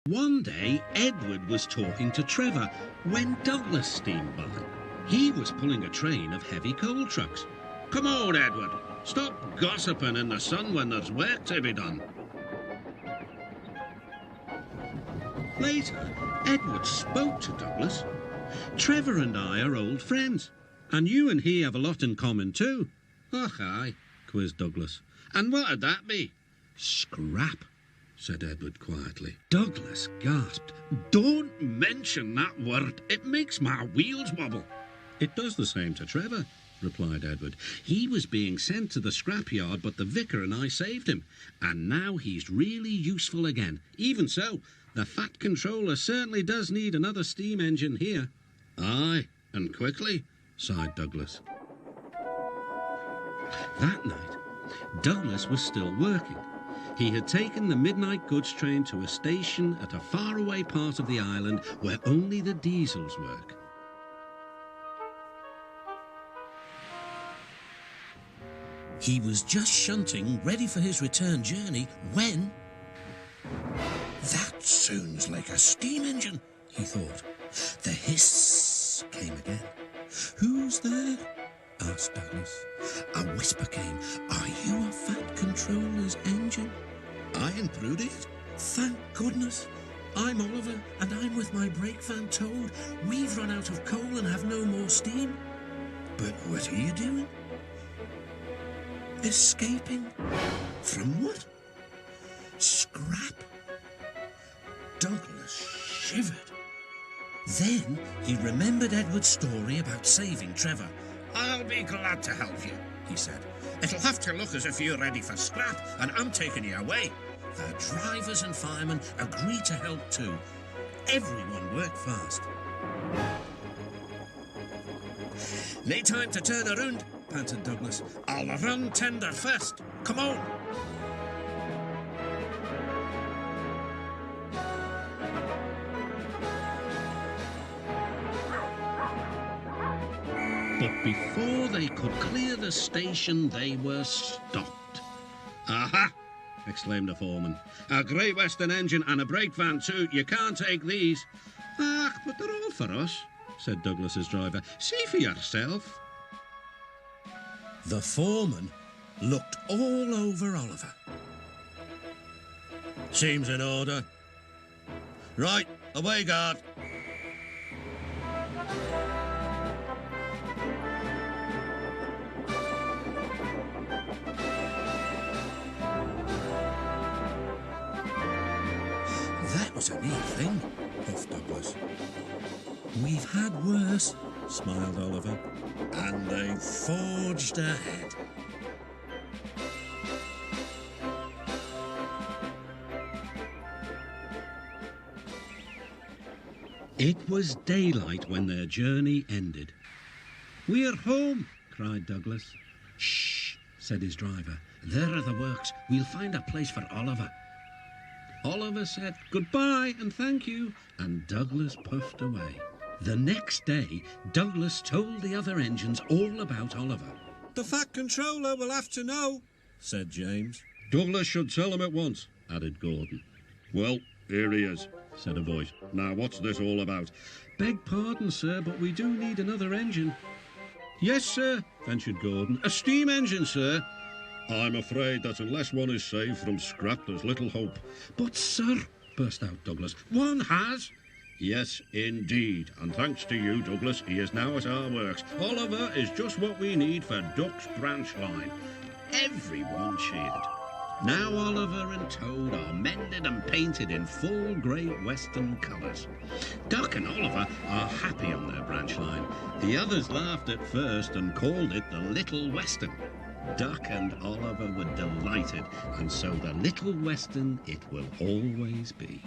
One day, Edward was talking to Trevor when Douglas steamed by. He was pulling a train of heavy coal trucks. "Come on, Edward. Stop gossiping in the sun when there's work to be done." Later, Edward spoke to Douglas. "Trevor and I are old friends, and you and he have a lot in common too." "Och, aye," quizzed Douglas. "And what'd that be?" "Scrap," said Edward quietly. Douglas gasped. "Don't mention that word. It makes my wheels wobble." "It does the same to Trevor," replied Edward. "He was being sent to the scrapyard, but the vicar and I saved him, and now he's really useful again. Even so, the Fat Controller certainly does need another steam engine here." "Aye, and quickly," sighed Douglas. That night, Douglas was still working. He had taken the midnight goods train to a station at a faraway part of the island where only the diesels work. He was just shunting, ready for his return journey, when... "That sounds like a steam engine," he thought. The hiss came again. "Who's there?" asked Douglas. A whisper came. "Are you a Fat Controller's engine?" "I intruded?" "Thank goodness. I'm Oliver, and I'm with my brake van towed. We've run out of coal and have no more steam." "But what are you doing?" "Escaping." "From what?" "Scrap." Douglas shivered. Then he remembered Edward's story about saving Trevor. "I'll be glad to help you," he said. "It'll have to look as if you're ready for scrap, and I'm taking you away." The drivers and firemen agreed to help too. Everyone worked fast. "No time to turn around," panted Douglas. "I'll run tender first. Come on." But before they could clear the station, they were stopped. "Aha!" exclaimed the foreman. "A Great Western engine and a brake van too. You can't take these." "Ah, but they're all for us," said Douglas's driver. "See for yourself." The foreman looked all over Oliver. "Seems in order. Right, away, guard." "That was a neat thing," puffed Douglas. "We've had worse," smiled Oliver. And they forged ahead. It was daylight when their journey ended. "We're home," cried Douglas. "Shh," said his driver. "There are the works. We'll find a place for Oliver." Oliver said goodbye and thank you, and Douglas puffed away. The next day, Douglas told the other engines all about Oliver. "The Fat Controller will have to know," said James. "Douglas should tell him at once," added Gordon. "Well, here he is," said a voice. "Now, what's this all about?" "Beg pardon, sir, but we do need another engine." "Yes, sir," ventured Gordon. "A steam engine, sir." "I'm afraid that unless one is saved from scrap, there's little hope." "But, sir," burst out Douglas, "one has." "Yes, indeed, and thanks to you, Douglas, he is now at our works. Oliver is just what we need for Duck's branch line." Everyone cheered. Now Oliver and Toad are mended and painted in full Great Western colours. Duck and Oliver are happy on their branch line. The others laughed at first and called it the Little Western. Duck and Oliver were delighted, and so the Little Western it will always be.